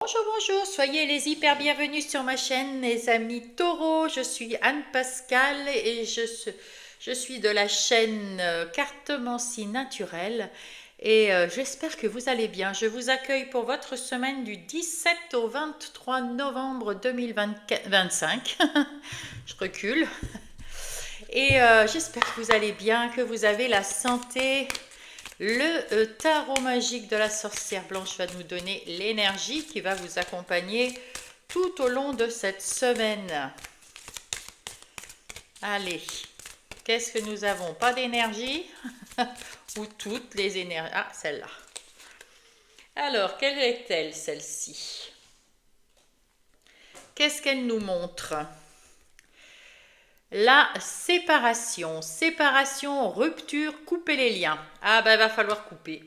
Bonjour, bonjour, soyez les hyper bienvenus sur ma chaîne, les amis taureaux. Je suis Anne Pascal et je suis de la chaîne Cartomancie Naturelle et j'espère que vous allez bien. Je vous accueille pour votre semaine du 17 au 23 novembre 2025. Je recule. Et j'espère que vous allez bien, que vous avez la santé. Le tarot magique de la sorcière blanche va nous donner l'énergie qui va vous accompagner tout au long de cette semaine. Allez, qu'est-ce que nous avons? Pas d'énergie? Ou toutes les énergies? Ah, celle-là. Alors, quelle est-elle, celle-ci? Qu'est-ce qu'elle nous montre? La séparation. Séparation, rupture, couper les liens. Ah ben, il va falloir couper.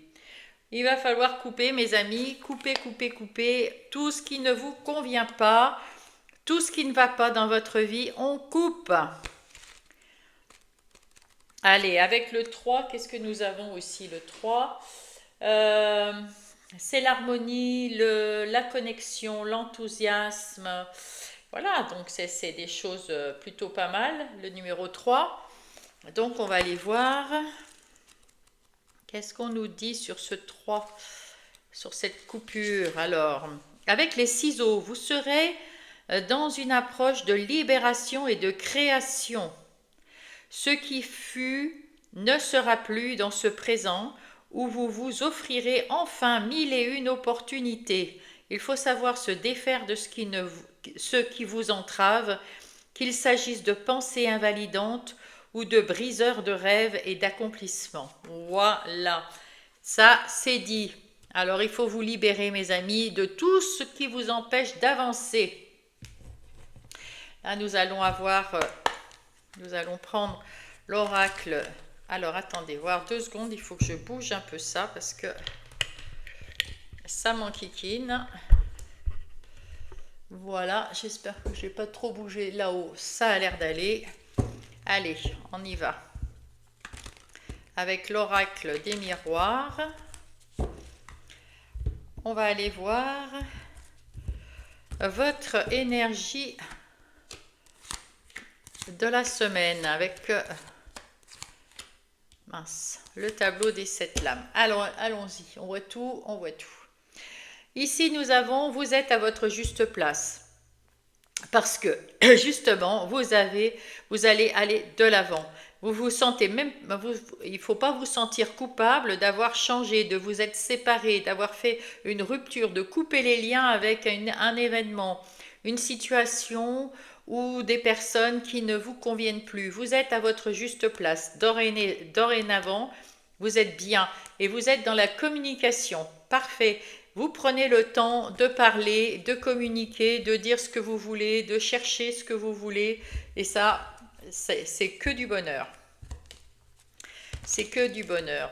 Il va falloir couper, mes amis, couper, couper, couper tout ce qui ne vous convient pas, tout ce qui ne va pas dans votre vie, on coupe. Allez, avec le 3, qu'est-ce que nous avons aussi? Le 3, c'est l'harmonie, la connexion, l'enthousiasme. Voilà, donc c'est des choses plutôt pas mal, le numéro 3. Donc on va aller voir. Qu'est-ce qu'on nous dit sur ce 3, sur cette coupure? Alors, avec les ciseaux, vous serez dans une approche de libération et de création. Ce qui fut ne sera plus dans ce présent où vous vous offrirez enfin mille et une opportunités. Il faut savoir se défaire de ce qui vous entrave, qu'il s'agisse de pensées invalidantes ou de briseurs de rêves et d'accomplissements. Voilà, ça c'est dit. Alors il faut vous libérer, mes amis, de tout ce qui vous empêche d'avancer. Là, nous allons prendre l'oracle. Alors attendez, voir 2 secondes, il faut que je bouge un peu ça parce que ça m'enquiquine. Voilà, j'espère que je n'ai pas trop bougé là-haut. Ça a l'air d'aller. Allez, on y va. Avec l'oracle des miroirs, on va aller voir votre énergie de la semaine avec le tableau des 7 lames. Alors, allons-y, on voit tout, on voit tout. Ici, nous avons, vous êtes à votre juste place. Parce que, justement, vous allez aller de l'avant. Vous vous sentez même, il ne faut pas vous sentir coupable d'avoir changé, de vous être séparé, d'avoir fait une rupture, de couper les liens avec un événement, une situation ou des personnes qui ne vous conviennent plus. Vous êtes à votre juste place. Dorénavant, vous êtes bien et vous êtes dans la communication. Parfait. Vous prenez le temps de parler, de communiquer, de dire ce que vous voulez, de chercher ce que vous voulez. Et ça, c'est que du bonheur. C'est que du bonheur.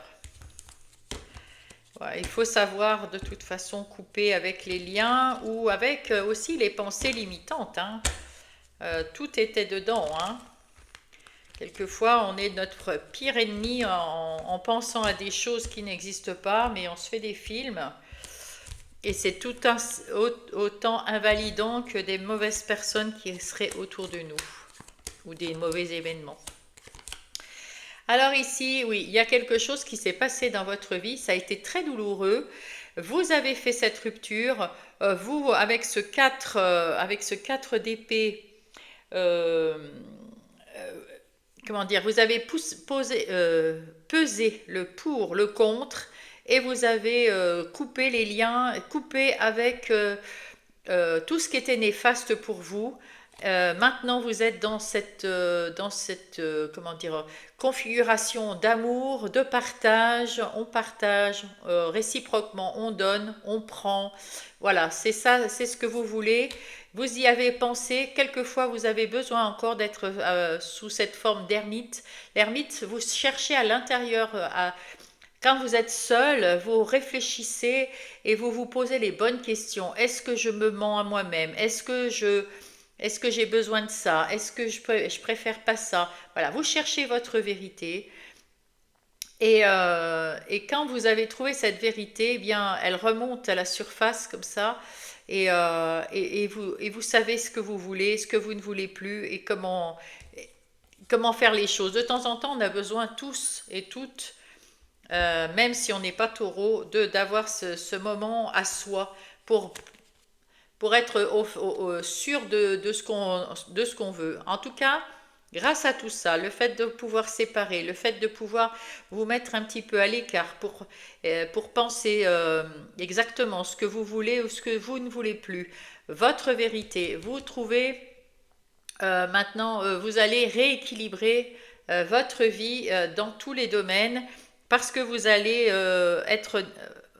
Voilà, il faut savoir de toute façon couper avec les liens ou avec aussi les pensées limitantes. Hein. Tout était dedans. Hein. Quelquefois, on est notre pire ennemi en pensant à des choses qui n'existent pas, mais on se fait des films. Et c'est autant invalidant que des mauvaises personnes qui seraient autour de nous, ou des mauvais événements. Alors ici, oui, il y a quelque chose qui s'est passé dans votre vie, ça a été très douloureux. Vous avez fait cette rupture, vous, avec ce 4 d'épée, comment dire, vous avez pesé le pour, le contre, et vous avez coupé les liens, coupé avec tout ce qui était néfaste pour vous. Maintenant, vous êtes dans cette comment dire, configuration d'amour, de partage. On partage réciproquement, on donne, on prend. Voilà, c'est ça, c'est ce que vous voulez. Vous y avez pensé. Quelquefois, vous avez besoin encore d'être sous cette forme d'ermite. L'ermite, vous cherchez à l'intérieur, quand vous êtes seul, vous réfléchissez et vous vous posez les bonnes questions. Est-ce que je me mens à moi-même? Est-ce que j'ai besoin de ça? Est-ce que je préfère pas ça? Voilà, vous cherchez votre vérité. Et quand vous avez trouvé cette vérité, eh bien, elle remonte à la surface comme ça. et vous savez ce que vous voulez, ce que vous ne voulez plus et comment faire les choses. De temps en temps, on a besoin tous et toutes, même si on n'est pas taureau, d'avoir ce moment à soi pour, pour être sûr de ce qu'on veut. En tout cas, grâce à tout ça, le fait de pouvoir séparer, le fait de pouvoir vous mettre un petit peu à l'écart pour penser exactement ce que vous voulez ou ce que vous ne voulez plus, votre vérité, vous trouvez maintenant, vous allez rééquilibrer votre vie dans tous les domaines parce que vous allez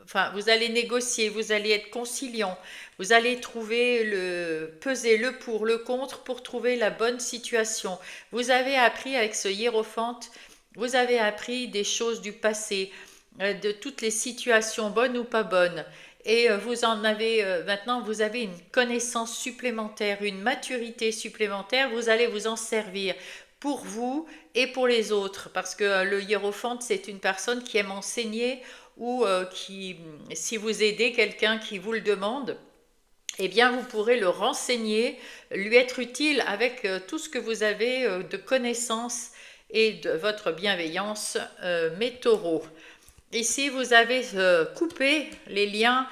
enfin, vous allez négocier, vous allez être conciliant, vous allez peser le pour, le contre pour trouver la bonne situation. Vous avez appris avec ce hiérophante, vous avez appris des choses du passé, de toutes les situations bonnes ou pas bonnes. Et vous en avez maintenant, vous avez une connaissance supplémentaire, une maturité supplémentaire. Vous allez vous en servir pour vous et pour les autres, parce que le hiérophante, c'est une personne qui aime enseigner ou si vous aidez quelqu'un qui vous le demande, eh bien, vous pourrez le renseigner, lui être utile avec tout ce que vous avez de connaissances et de votre bienveillance, mes taureaux. Ici, vous avez coupé les liens,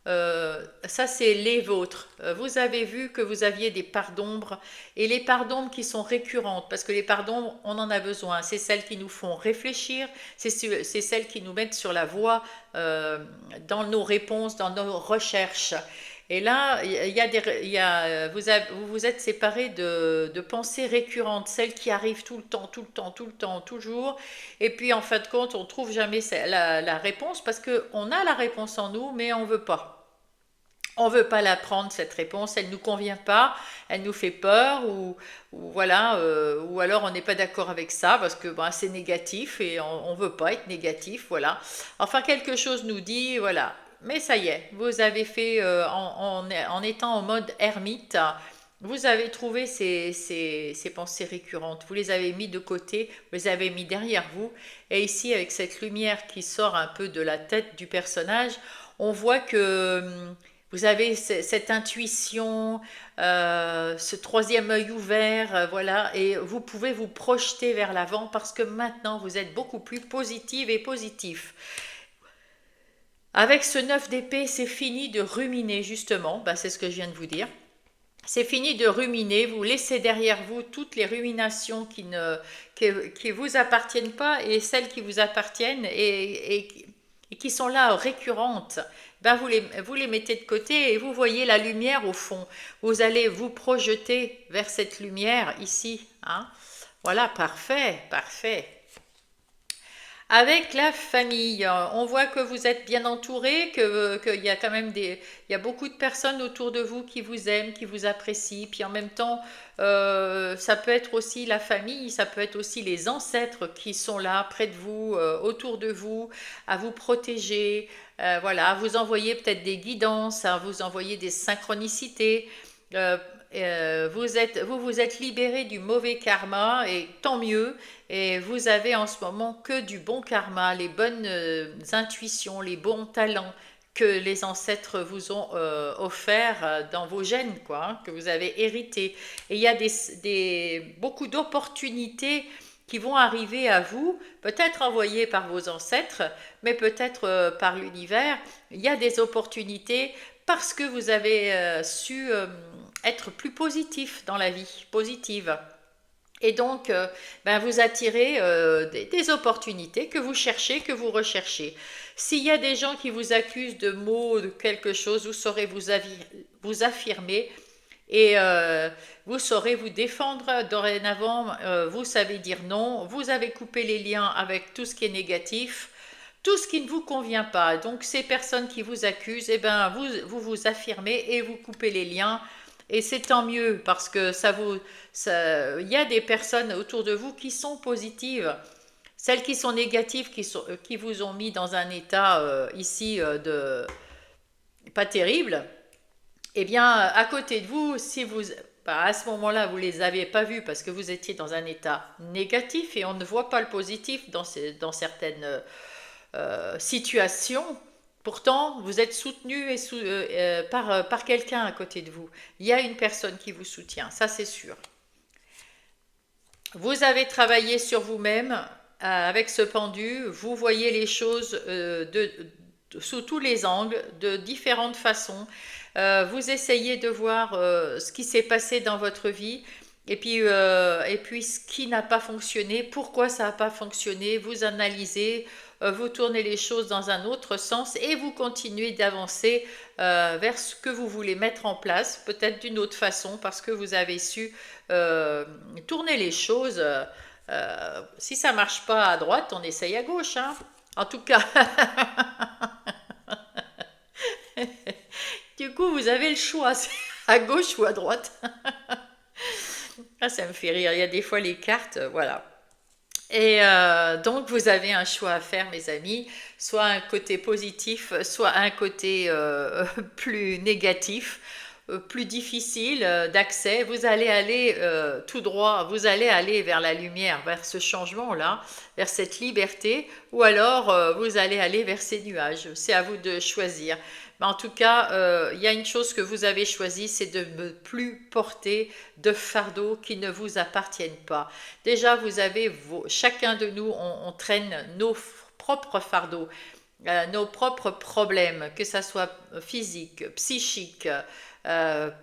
ça c'est les vôtres. Vous avez vu que vous aviez des parts d'ombre et les parts d'ombre qui sont récurrentes, parce que les parts d'ombre, on en a besoin. C'est celles qui nous font réfléchir, c'est celles qui nous mettent sur la voie dans nos réponses, dans nos recherches. Et là, vous vous êtes séparés de pensées récurrentes, celles qui arrivent tout le temps, tout le temps, tout le temps, toujours. Et puis, en fin de compte, on ne trouve jamais la réponse parce qu'on a la réponse en nous, mais on ne veut pas. On ne veut pas la prendre, cette réponse, elle ne nous convient pas, elle nous fait peur, ou voilà, ou alors on n'est pas d'accord avec ça parce que ben, c'est négatif et on ne veut pas être négatif, voilà. Enfin, quelque chose nous dit, voilà. Mais ça y est, vous avez fait, en étant en mode ermite, vous avez trouvé ces pensées récurrentes, vous les avez mis de côté, vous les avez mis derrière vous, et ici, avec cette lumière qui sort un peu de la tête du personnage, on voit que vous avez cette intuition, ce troisième œil ouvert, voilà, et vous pouvez vous projeter vers l'avant parce que maintenant vous êtes beaucoup plus positive et positif. Avec ce 9 d'épée, c'est fini de ruminer justement, ben, c'est ce que je viens de vous dire. C'est fini de ruminer, vous laissez derrière vous toutes les ruminations qui vous appartiennent pas et celles qui vous appartiennent et qui sont là récurrentes. Ben vous les mettez de côté et vous voyez la lumière au fond. Vous allez vous projeter vers cette lumière ici. Hein. Voilà, parfait, parfait. Avec la famille, on voit que vous êtes bien entouré, qu'il y a quand même il y a beaucoup de personnes autour de vous qui vous aiment, qui vous apprécient. Puis en même temps, ça peut être aussi la famille, ça peut être aussi les ancêtres qui sont là, près de vous, autour de vous, à vous protéger, voilà, à vous envoyer peut-être des guidances, à vous envoyer des synchronicités. Euh, vous êtes libéré du mauvais karma et tant mieux. Et vous avez en ce moment que du bon karma, les bonnes intuitions, les bons talents que les ancêtres vous ont offerts dans vos gènes, quoi, hein, que vous avez hérité. Et il y a beaucoup d'opportunités qui vont arriver à vous, peut-être envoyées par vos ancêtres, mais peut-être par l'univers. Il y a des opportunités parce que vous avez su être plus positif dans la vie, positive. Et donc, ben, vous attirez des opportunités que vous cherchez, que vous recherchez. S'il y a des gens qui vous accusent de mots, de quelque chose, vous saurez vous affirmer et vous saurez vous défendre. Dorénavant, vous savez dire non, vous avez coupé les liens avec tout ce qui est négatif, tout ce qui ne vous convient pas. Donc, ces personnes qui vous accusent, eh ben, vous affirmez et vous coupez les liens. Et c'est tant mieux parce que il y a des personnes autour de vous qui sont positives. Celles qui sont négatives, qui vous ont mis dans un état ici pas terrible, eh bien, à côté de vous, si vous, bah, à ce moment-là, vous ne les avez pas vus parce que vous étiez dans un état négatif et on ne voit pas le positif dans certaines situations Pourtant, vous êtes soutenu par quelqu'un à côté de vous. Il y a une personne qui vous soutient, ça c'est sûr. Vous avez travaillé sur vous-même avec ce pendu, vous voyez les choses sous tous les angles, de différentes façons. Vous essayez de voir ce qui s'est passé dans votre vie et puis ce qui n'a pas fonctionné, pourquoi ça n'a pas fonctionné, vous analysez, vous tournez les choses dans un autre sens et vous continuez d'avancer vers ce que vous voulez mettre en place, peut-être d'une autre façon parce que vous avez su tourner les choses. Si ça marche pas à droite, on essaye à gauche, hein. En tout cas, du coup, vous avez le choix, c'est à gauche ou à droite. Ah, ça me fait rire. Il y a des fois les cartes, voilà. Et donc, vous avez un choix à faire, mes amis, soit un côté positif, soit un côté plus négatif, plus difficile d'accès. Vous allez aller tout droit, vous allez aller vers la lumière, vers ce changement-là, vers cette liberté, ou alors vous allez aller vers ces nuages. C'est à vous de choisir. Mais en tout cas, il y a une chose que vous avez choisie, c'est de ne plus porter de fardeaux qui ne vous appartiennent pas. Déjà, vous avez chacun de nous, on traîne nos propres fardeaux, nos propres problèmes, que ça soit physique, psychique,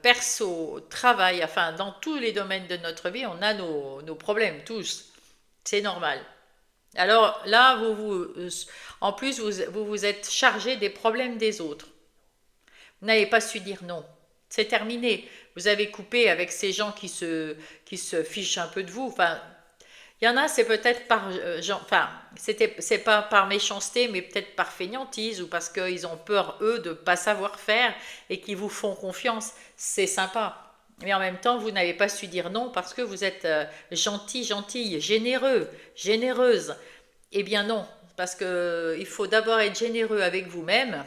perso, travail, enfin, dans tous les domaines de notre vie, on a nos problèmes, tous. C'est normal. Alors là, en plus, vous vous êtes chargé des problèmes des autres. Vous n'avez pas su dire non. C'est terminé. Vous avez coupé avec ces gens qui se fichent un peu de vous. Enfin, il y en a, c'est peut-être par, enfin, c'est pas par méchanceté, mais peut-être par fainéantise ou parce qu'ils ont peur, eux, de ne pas savoir faire et qui vous font confiance. C'est sympa. Mais en même temps, vous n'avez pas su dire non parce que vous êtes gentil, gentille, généreux, généreuse. Eh bien non, parce que il faut d'abord être généreux avec vous-même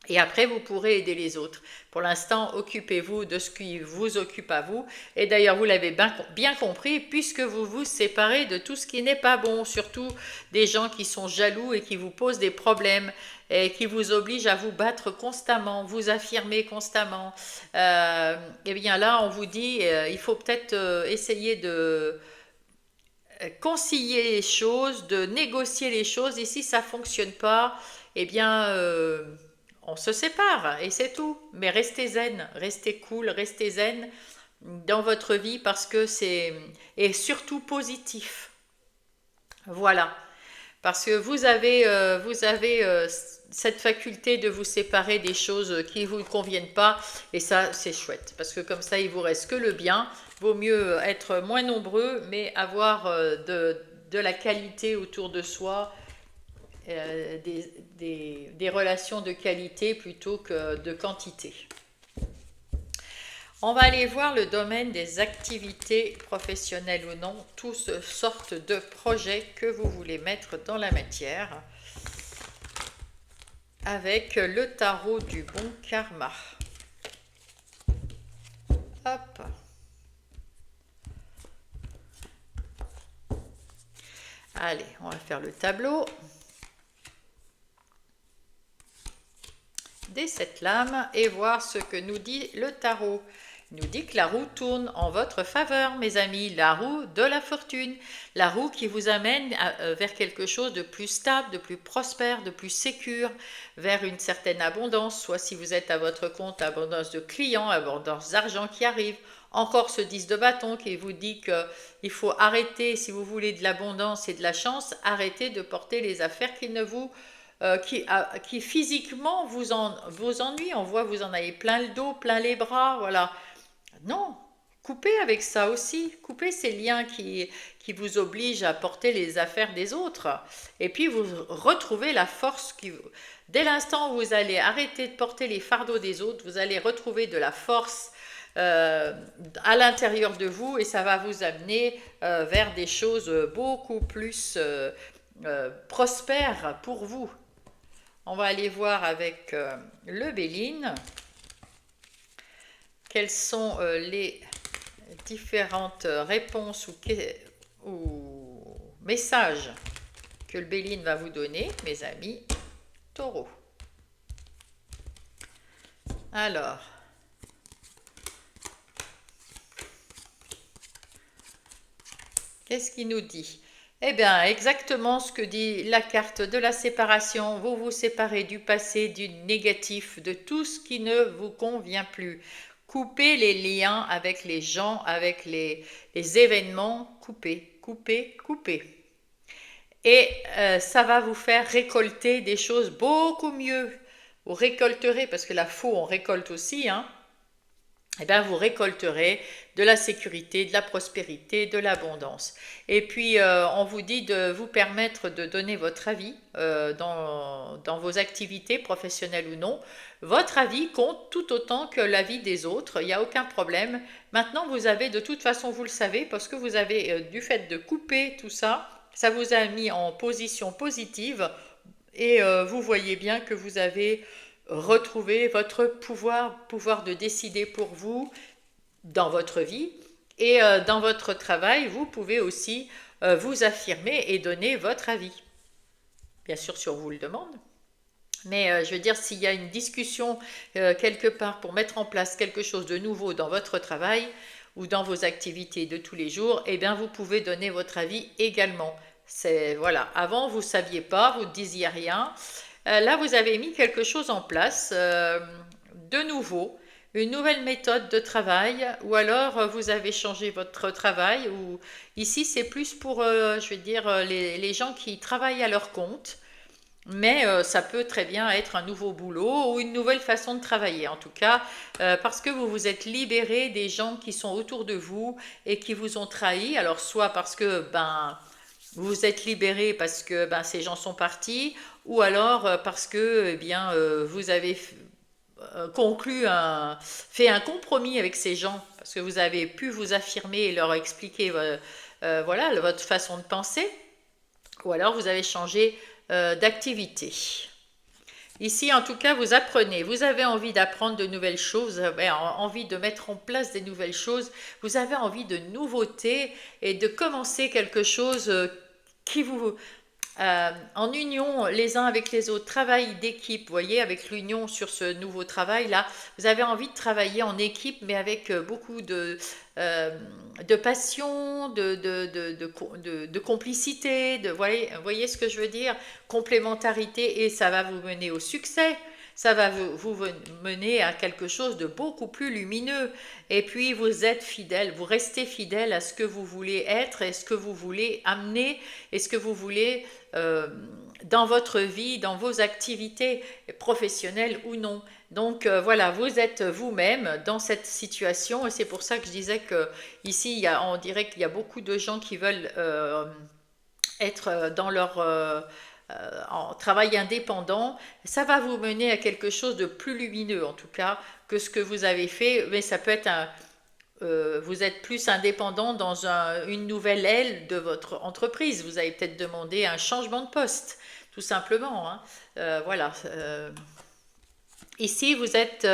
et après, vous pourrez aider les autres. Pour l'instant, occupez-vous de ce qui vous occupe à vous. Et d'ailleurs, vous l'avez bien compris, puisque vous vous séparez de tout ce qui n'est pas bon, surtout des gens qui sont jaloux et qui vous posent des problèmes et qui vous obligent à vous battre constamment, vous affirmer constamment. Eh bien là, on vous dit, il faut peut-être essayer de concilier les choses, de négocier les choses. Et si ça ne fonctionne pas, eh bien, on se sépare et c'est tout. Mais restez zen, restez cool, restez zen dans votre vie parce que c'est... Et surtout positif. Voilà. Parce que vous avez cette faculté de vous séparer des choses qui ne vous conviennent pas. Et ça, c'est chouette. Parce que comme ça, il vous reste que le bien. Vaut mieux être moins nombreux, mais avoir de la qualité autour de soi, des relations de qualité plutôt que de quantité. On va aller voir le domaine des activités professionnelles ou non, toutes sortes de projets que vous voulez mettre dans la matière avec le tarot du bon karma. Hop. Allez, on va faire le tableau des 7 lames et voir ce que nous dit le tarot. Il nous dit que la roue tourne en votre faveur, mes amis, la roue de la fortune, la roue qui vous amène vers quelque chose de plus stable, de plus prospère, de plus sécure, vers une certaine abondance, soit si vous êtes à votre compte, abondance de clients, abondance d'argent qui arrive. Encore ce 10 de bâton qui vous dit qu'il faut arrêter, si vous voulez de l'abondance et de la chance, arrêtez de porter les affaires qui ne vous qui physiquement vous ennuient. On voit vous en avez plein le dos, plein les bras, voilà. Non, coupez avec ça aussi. Coupez ces liens qui vous obligent à porter les affaires des autres. Et puis vous retrouvez la force dès l'instant où vous allez arrêter de porter les fardeaux des autres, vous allez retrouver de la force à l'intérieur de vous et ça va vous amener vers des choses beaucoup plus prospères pour vous. On va aller voir avec le Béline quelles sont les différentes réponses ou messages que le Béline va vous donner, mes amis taureaux. Alors, qu'est-ce qu'il nous dit? Eh bien, exactement ce que dit la carte de la séparation. Vous vous séparez du passé, du négatif, de tout ce qui ne vous convient plus. Coupez les liens avec les gens, avec les événements. Coupez, coupez, coupez. Et ça va vous faire récolter des choses beaucoup mieux. Vous récolterez, parce que la faux, on récolte aussi, hein. Eh bien, vous récolterez de la sécurité, de la prospérité, de l'abondance. Et puis, on vous dit de vous permettre de donner votre avis dans vos activités professionnelles ou non. Votre avis compte tout autant que l'avis des autres, il n'y a aucun problème. Maintenant, vous avez, de toute façon, vous le savez, parce que vous avez, du fait de couper tout ça, ça vous a mis en position positive et vous voyez bien que vous avez retrouvé votre pouvoir de décider pour vous dans votre vie. Et dans votre travail, vous pouvez aussi vous affirmer et donner votre avis. Bien sûr, si on vous le demande. Mais je veux dire, s'il y a une discussion quelque part pour mettre en place quelque chose de nouveau dans votre travail ou dans vos activités de tous les jours, eh bien, vous pouvez donner votre avis également. C'est, voilà, avant, vous ne saviez pas, vous ne disiez rien. Là, vous avez mis quelque chose en place de nouveau, une nouvelle méthode de travail, ou alors vous avez changé votre travail, ou ici, c'est plus pour, je vais dire, les gens qui travaillent à leur compte. Mais ça peut très bien être un nouveau boulot ou une nouvelle façon de travailler, en tout cas, parce que vous vous êtes libéré des gens qui sont autour de vous et qui vous ont trahi. Alors, soit parce que ben, vous vous êtes libéré parce que ben, ces gens sont partis, ou alors parce que eh bien, vous avez fait un compromis avec ces gens, parce que vous avez pu vous affirmer et leur expliquer voilà, votre façon de penser, ou alors vous avez changé d'activité. Ici, en tout cas, vous apprenez, vous avez envie d'apprendre de nouvelles choses, vous avez envie de mettre en place des nouvelles choses, vous avez envie de nouveautés et de commencer quelque chose qui vous, en union les uns avec les autres, travail d'équipe, vous voyez, avec l'union sur ce nouveau travail-là, vous avez envie de travailler en équipe, mais avec beaucoup de passion, de complicité, voyez ce que je veux dire, complémentarité, et ça va vous mener au succès. Ça va vous mener à quelque chose de beaucoup plus lumineux. Et puis vous êtes fidèle, vous restez fidèle à ce que vous voulez être et ce que vous voulez amener et ce que vous voulez dans votre vie, dans vos activités professionnelles ou non. Donc voilà, vous êtes vous-même dans cette situation et c'est pour ça que je disais que ici, on dirait qu'il y a beaucoup de gens qui veulent être dans leur en travail indépendant. Ça va vous mener à quelque chose de plus lumineux en tout cas que ce que vous avez fait, mais ça peut être vous êtes plus indépendant dans une nouvelle aile de votre entreprise. Vous avez peut-être demandé un changement de poste, tout simplement, hein. Voilà. Ici, vous êtes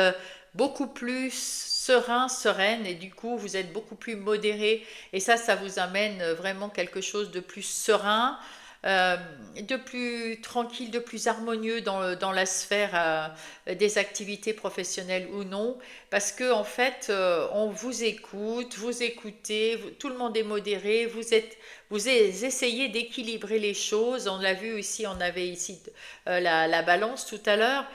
beaucoup plus serein, sereine, et du coup, vous êtes beaucoup plus modéré. Et ça vous amène vraiment quelque chose de plus serein, de plus tranquille, de plus harmonieux dans la sphère des activités professionnelles ou non, parce que en fait, on vous écoute, vous écoutez, tout le monde est modéré, vous essayez d'équilibrer les choses. On l'a vu ici, on avait ici la balance tout à l'heure.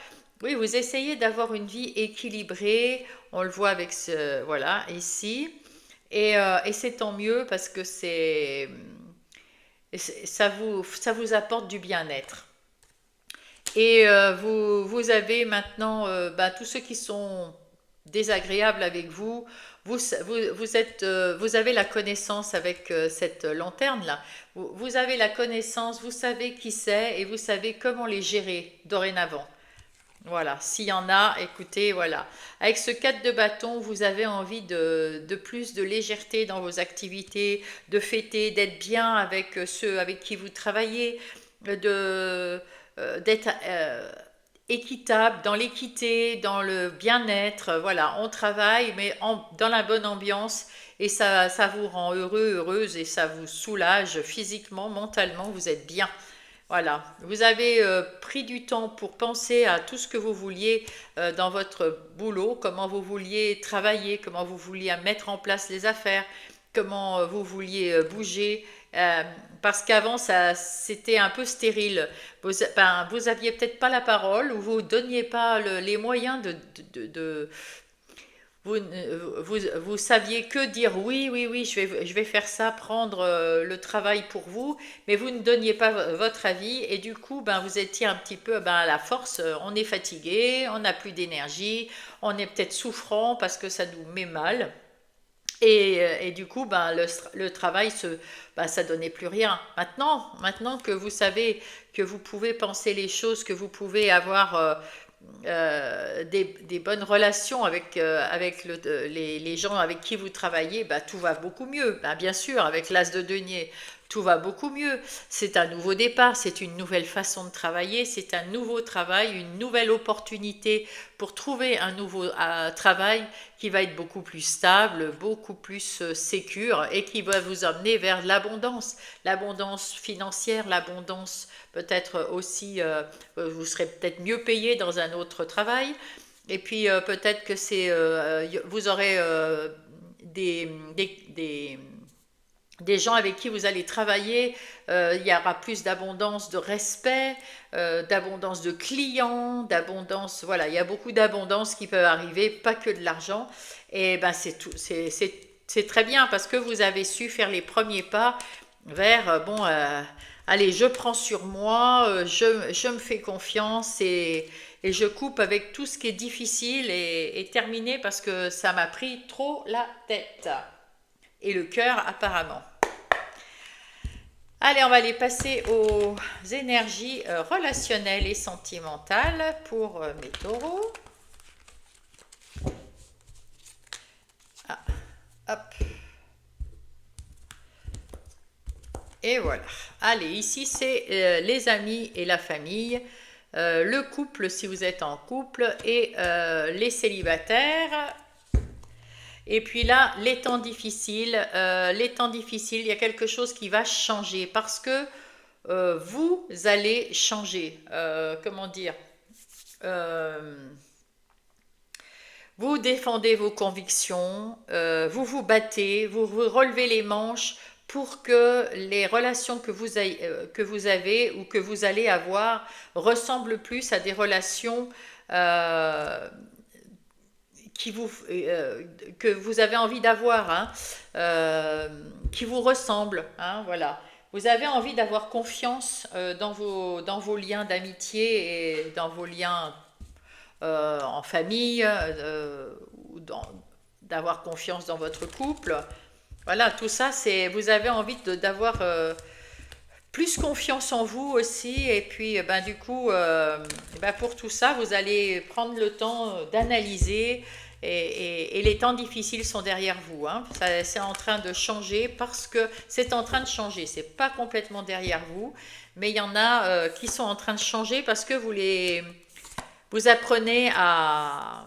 Oui, vous essayez d'avoir une vie équilibrée. On le voit avec ce, voilà, ici. Et c'est tant mieux parce que ça vous apporte du bien-être. Et vous avez maintenant bah, tous ceux qui sont désagréables avec vous, vous avez la connaissance avec cette lanterne-là. Vous avez la connaissance, vous savez qui c'est et vous savez comment les gérer dorénavant. Voilà, s'il y en a, écoutez, voilà. Avec ce 4 de bâton, vous avez envie de plus de légèreté dans vos activités, de fêter, d'être bien avec ceux avec qui vous travaillez, d'être équitable, dans l'équité, dans le bien-être. Voilà, on travaille, mais dans la bonne ambiance et ça vous rend heureux, heureuse et ça vous soulage physiquement, mentalement, vous êtes bien. Voilà, vous avez pris du temps pour penser à tout ce que vous vouliez dans votre boulot, comment vous vouliez travailler, comment vous vouliez mettre en place les affaires, comment vous vouliez bouger, euh, parce qu'avant ça c'était un peu stérile. Vous aviez peut-être pas la parole ou vous donniez pas les moyens vous saviez que dire oui, oui, oui, je vais faire ça, prendre le travail pour vous, mais vous ne donniez pas votre avis et du coup, ben, vous étiez un petit peu à la force, on est fatigué, on n'a plus d'énergie, on est peut-être souffrant parce que ça nous met mal. Et du coup, ben, le travail, ça donnait plus rien. Maintenant que vous savez que vous pouvez penser les choses, que vous pouvez avoir des bonnes relations avec les gens avec qui vous travaillez, bah, tout va beaucoup mieux. Bah, bien sûr, avec l'as de denier, tout va beaucoup mieux. C'est un nouveau départ, c'est une nouvelle façon de travailler, c'est un nouveau travail, une nouvelle opportunité pour trouver un nouveau travail qui va être beaucoup plus stable, beaucoup plus sécure et qui va vous emmener vers l'abondance financière, l'abondance peut-être aussi, vous serez peut-être mieux payé dans un autre travail. Et puis peut-être que vous aurez des, des, des, des gens avec qui vous allez travailler, il y aura plus d'abondance de respect, d'abondance de clients, d'abondance, voilà, il y a beaucoup d'abondance qui peut arriver, pas que de l'argent. Et ben c'est tout, c'est très bien parce que vous avez su faire les premiers pas vers, allez, je prends sur moi, je me fais confiance et je coupe avec tout ce qui est difficile et terminé parce que ça m'a pris trop la tête et le cœur apparemment. Allez, on va aller passer aux énergies relationnelles et sentimentales pour mes taureaux. Ah, hop. Et voilà. Allez, ici c'est les amis et la famille, le couple si vous êtes en couple et les célibataires. Et puis là, les temps difficiles, il y a quelque chose qui va changer parce que vous allez changer. Comment dire Euh, Vous défendez vos convictions, vous vous battez, vous relevez les manches pour que les relations que vous avez ou que vous allez avoir ressemblent plus à des relations euh, que vous avez envie d'avoir, hein, qui vous ressemblent. Hein, voilà. Vous avez envie d'avoir confiance dans vos liens d'amitié et dans vos liens en famille, ou d'avoir confiance dans votre couple. Voilà, tout ça, vous avez envie d'avoir plus confiance en vous aussi. Et puis, ben, du coup, ben, pour tout ça, vous allez prendre le temps d'analyser. Et les temps difficiles sont derrière vous. Hein. C'est en train de changer parce que c'est en train de changer. C'est pas complètement derrière vous, mais il y en a qui sont en train de changer parce que vous apprenez à,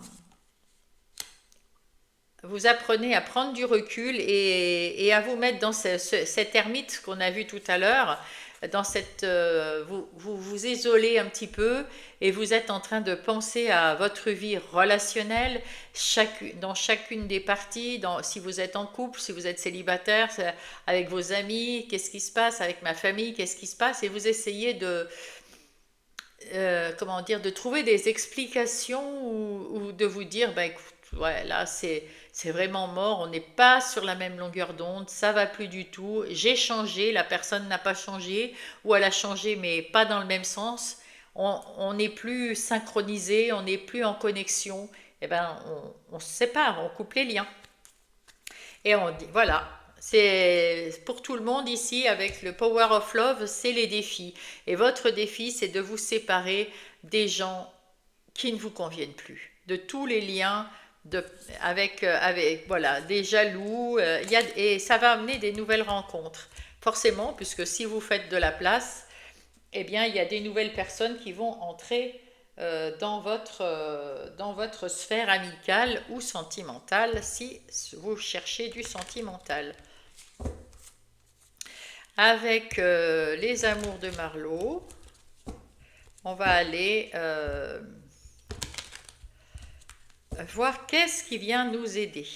vous apprenez à prendre du recul et à vous mettre dans cette ermite qu'on a vu tout à l'heure, vous isolez un petit peu et vous êtes en train de penser à votre vie relationnelle dans chacune des parties, si vous êtes en couple, si vous êtes célibataire, avec vos amis, qu'est-ce qui se passe, avec ma famille, qu'est-ce qui se passe, et vous essayez comment dire, de trouver des explications ou de vous dire, bah écoute, ouais, là c'est vraiment mort, on n'est pas sur la même longueur d'onde, ça va plus du tout, j'ai changé, la personne n'a pas changé, ou elle a changé mais pas dans le même sens, on n'est plus synchronisé, on n'est plus en connexion, et ben on se sépare, on coupe les liens. Et on dit, voilà, c'est pour tout le monde ici avec le Power of Love, c'est les défis. Et votre défi, c'est de vous séparer des gens qui ne vous conviennent plus, de tous les liens avec voilà, des jaloux, et ça va amener des nouvelles rencontres. Forcément, puisque si vous faites de la place, eh bien, il y a des nouvelles personnes qui vont entrer dans votre sphère amicale ou sentimentale si vous cherchez du sentimental. Avec les amours de Marlo, on va aller voir qu'est-ce qui vient nous aider.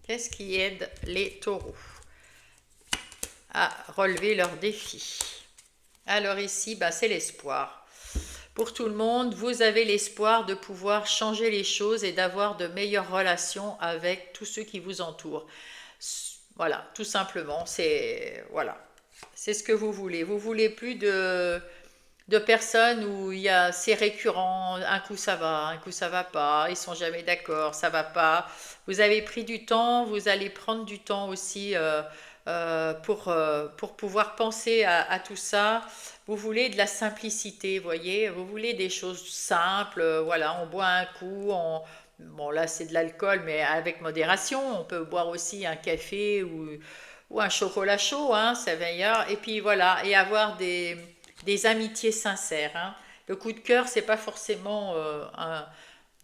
Qu'est-ce qui aide les taureaux à relever leurs défis? Alors ici, c'est l'espoir. Pour tout le monde, vous avez l'espoir de pouvoir changer les choses et d'avoir de meilleures relations avec tous ceux qui vous entourent. Voilà, tout simplement, c'est ce que vous voulez. Vous voulez plus de personnes où c'est récurrent, un coup ça va, un coup ça va pas, ils sont jamais d'accord, ça va pas. Vous avez pris du temps, vous allez prendre du temps aussi pour pouvoir penser à tout ça. Vous voulez de la simplicité, voyez, vous voulez des choses simples, voilà, on boit un coup, bon là c'est de l'alcool, mais avec modération, on peut boire aussi un café ou un chocolat chaud, hein, ça meilleur, et puis voilà, et avoir des amitiés sincères, hein. Le coup de cœur, c'est pas forcément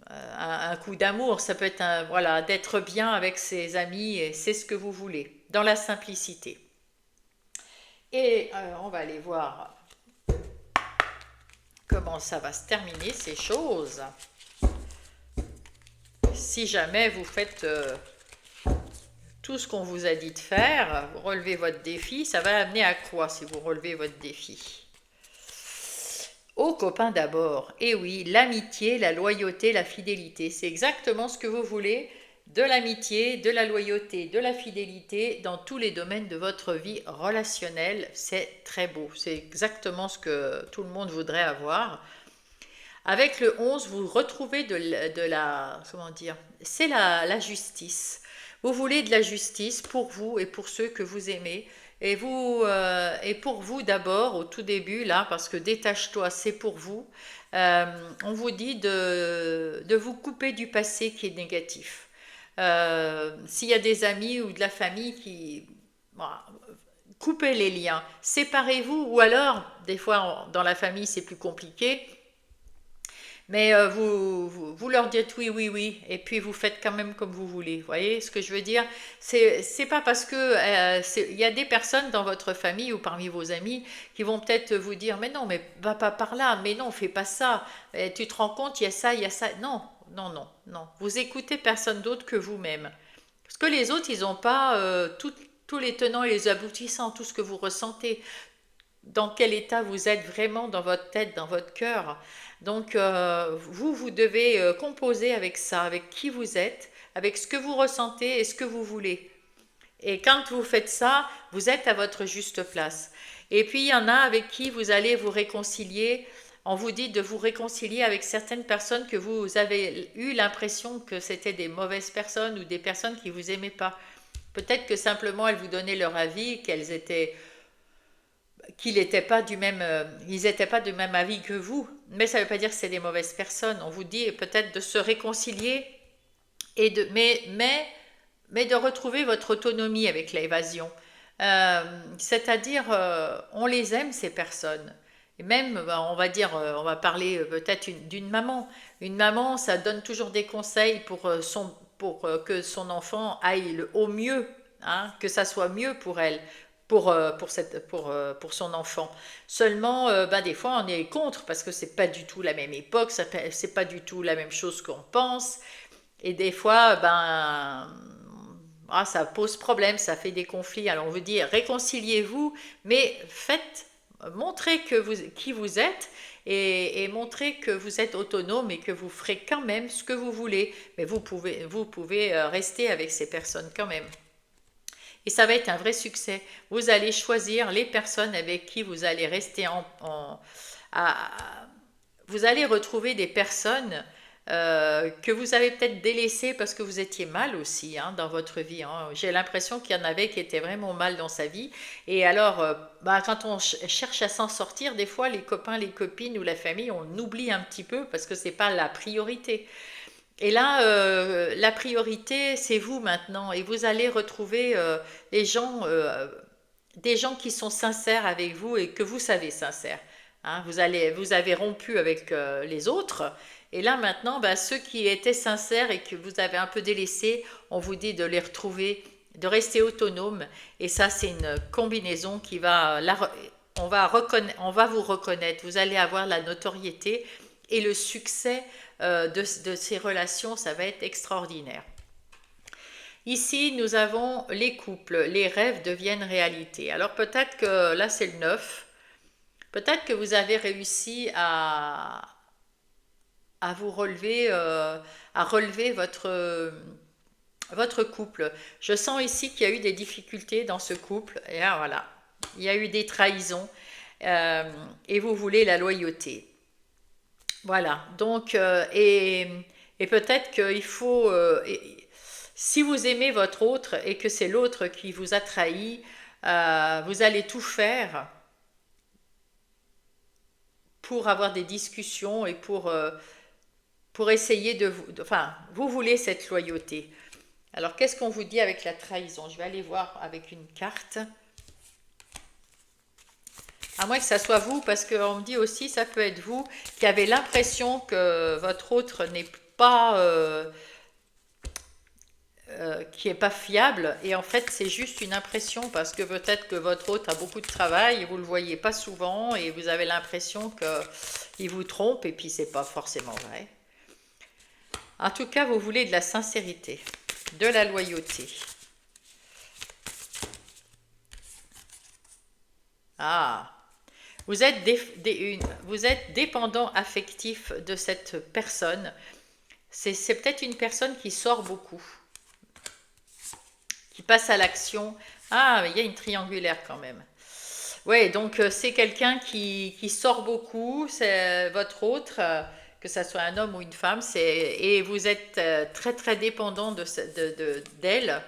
un coup d'amour, ça peut être voilà, d'être bien avec ses amis, et c'est ce que vous voulez, dans la simplicité. Et on va aller voir comment ça va se terminer ces choses. Si jamais vous faites tout ce qu'on vous a dit de faire, vous relevez votre défi, ça va amener à quoi si vous relevez votre défi? Aux copains d'abord. Et oui, l'amitié, la loyauté, la fidélité, c'est exactement ce que vous voulez, de l'amitié, de la loyauté, de la fidélité dans tous les domaines de votre vie relationnelle. C'est très beau, c'est exactement ce que tout le monde voudrait avoir. Avec le 11, vous retrouvez de la comment dire, c'est la justice. Vous voulez de la justice pour vous et pour ceux que vous aimez. Et pour vous d'abord, au tout début, là, parce que détache-toi, c'est pour vous. On vous dit de vous couper du passé qui est négatif. S'il y a des amis ou de la famille qui... Voilà, coupez les liens, séparez-vous, ou alors, des fois, dans la famille, c'est plus compliqué. Mais vous leur dites oui, oui, oui, et puis vous faites quand même comme vous voulez. Vous voyez ce que je veux dire? C'est pas parce que il y a des personnes dans votre famille ou parmi vos amis qui vont peut-être vous dire mais non, mais va pas par là, mais non, fais pas ça. Tu te rends compte, il y a ça, il y a ça. Non, non, non, non. Vous écoutez personne d'autre que vous-même. Parce que les autres, ils n'ont pas tous les tenants et les aboutissants, tout ce que vous ressentez, dans quel état vous êtes vraiment dans votre tête, dans votre cœur. Donc, vous devez composer avec ça, avec qui vous êtes, avec ce que vous ressentez et ce que vous voulez. Et quand vous faites ça, vous êtes à votre juste place. Et puis, il y en a avec qui vous allez vous réconcilier. On vous dit de vous réconcilier avec certaines personnes que vous avez eu l'impression que c'était des mauvaises personnes ou des personnes qui ne vous aimaient pas. Peut-être que simplement elles vous donnaient leur avis, qu'ils n'étaient pas ils n'étaient pas du même avis que vous, mais ça ne veut pas dire que c'est des mauvaises personnes. On vous dit peut-être de se réconcilier mais de retrouver votre autonomie avec l'évasion. C'est-à-dire, on les aime ces personnes. Et même, on va dire, on va parler peut-être d'une maman. Une maman, ça donne toujours des conseils pour que son enfant aille au mieux, hein, que ça soit mieux pour elle, pour son enfant. Seulement, des fois, on est contre parce que c'est pas du tout la même époque, c'est pas du tout la même chose qu'on pense. Et des fois, ça pose problème, ça fait des conflits. Alors on veut dire réconciliez-vous, mais montrez qui vous êtes et montrez que vous êtes autonome et que vous ferez quand même ce que vous voulez. Mais vous pouvez rester avec ces personnes quand même. Et ça va être un vrai succès. Vous allez choisir les personnes avec qui vous allez rester vous allez retrouver des personnes que vous avez peut-être délaissées parce que vous étiez mal aussi, hein, dans votre vie, hein. J'ai l'impression qu'il y en avait qui étaient vraiment mal dans sa vie. Et alors, quand on cherche à s'en sortir, des fois, les copains, les copines ou la famille, on oublie un petit peu parce que c'est pas la priorité. Et là, la priorité, c'est vous maintenant. Et vous allez retrouver des gens qui sont sincères avec vous et que vous savez sincères. Hein. Vous avez rompu avec les autres. Et là, maintenant, ceux qui étaient sincères et que vous avez un peu délaissés, on vous dit de les retrouver de rester autonome. Et ça, c'est une combinaison qui va, on va vous reconnaître, vous allez avoir la notoriété et le succès de ces relations, ça va être extraordinaire. Ici, nous avons les couples, les rêves deviennent réalité. Alors peut-être que là, c'est le 9. Peut-être que vous avez réussi à vous relever, à relever votre couple. Je sens ici qu'il y a eu des difficultés dans ce couple. Et là, voilà, il y a eu des trahisons et vous voulez la loyauté. Voilà, donc, et peut-être qu'il faut, si vous aimez votre autre et que c'est l'autre qui vous a trahi, vous allez tout faire pour avoir des discussions et pour essayer enfin, vous voulez cette loyauté. Alors, qu'est-ce qu'on vous dit avec la trahison? Je vais aller voir avec une carte. À moins que ça soit vous, parce qu'on me dit aussi, ça peut être vous, qui avez l'impression que votre autre n'est pas, qui est pas fiable. Et en fait, c'est juste une impression, parce que peut-être que votre autre a beaucoup de travail, et vous le voyez pas souvent, et vous avez l'impression qu'il vous trompe, et puis c'est pas forcément vrai. En tout cas, vous voulez de la sincérité, de la loyauté. Ah, vous êtes, vous êtes dépendant affectif de cette personne. C'est peut-être une personne qui sort beaucoup, qui passe à l'action. Ah, il y a une triangulaire quand même. Ouais, donc c'est quelqu'un qui sort beaucoup, c'est votre autre, que ça soit un homme ou une femme, et vous êtes très très dépendant d'elle,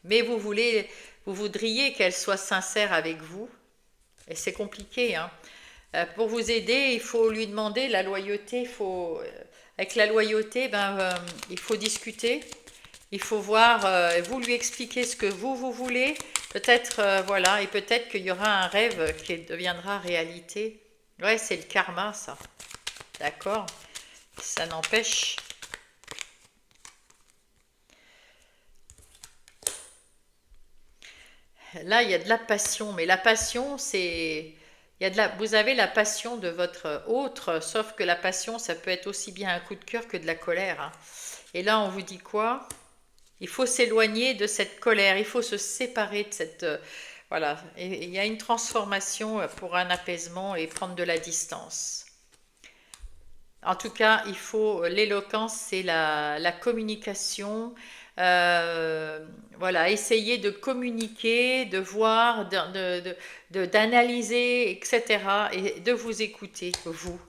mais vous voudriez qu'elle soit sincère avec vous, et c'est compliqué, hein. Pour vous aider, il faut lui demander la loyauté, avec la loyauté, il faut discuter. Il faut voir, vous lui expliquer ce que vous voulez. Peut-être, voilà, et peut-être qu'il y aura un rêve qui deviendra réalité. Ouais, c'est le karma, ça. D'accord? Ça n'empêche. Là, il y a de la passion, mais la passion, c'est. Vous avez la passion de votre autre, sauf que la passion, ça peut être aussi bien un coup de cœur que de la colère, hein. Et là, on vous dit quoi? Il faut s'éloigner de cette colère, il faut se séparer de cette... voilà, et il y a une transformation pour un apaisement et prendre de la distance. En tout cas, il faut... L'éloquence, c'est la communication. Voilà, essayer de communiquer, de voir, d'analyser, etc. Et de vous écouter, vous.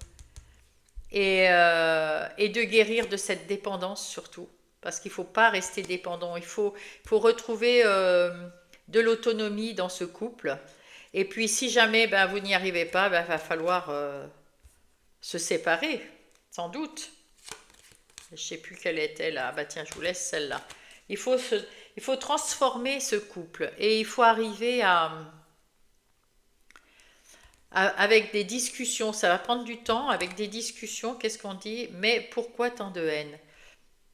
Et de guérir de cette dépendance surtout. Parce qu'il ne faut pas rester dépendant. Il faut retrouver de l'autonomie dans ce couple. Et puis si jamais vous n'y arrivez pas, il va falloir se séparer, sans doute. Je ne sais plus quelle était là. Tiens, je vous laisse celle-là. Il faut transformer ce couple. Et il faut arriver avec des discussions. Ça va prendre du temps. Avec des discussions, qu'est-ce qu'on dit? Mais pourquoi tant de haine?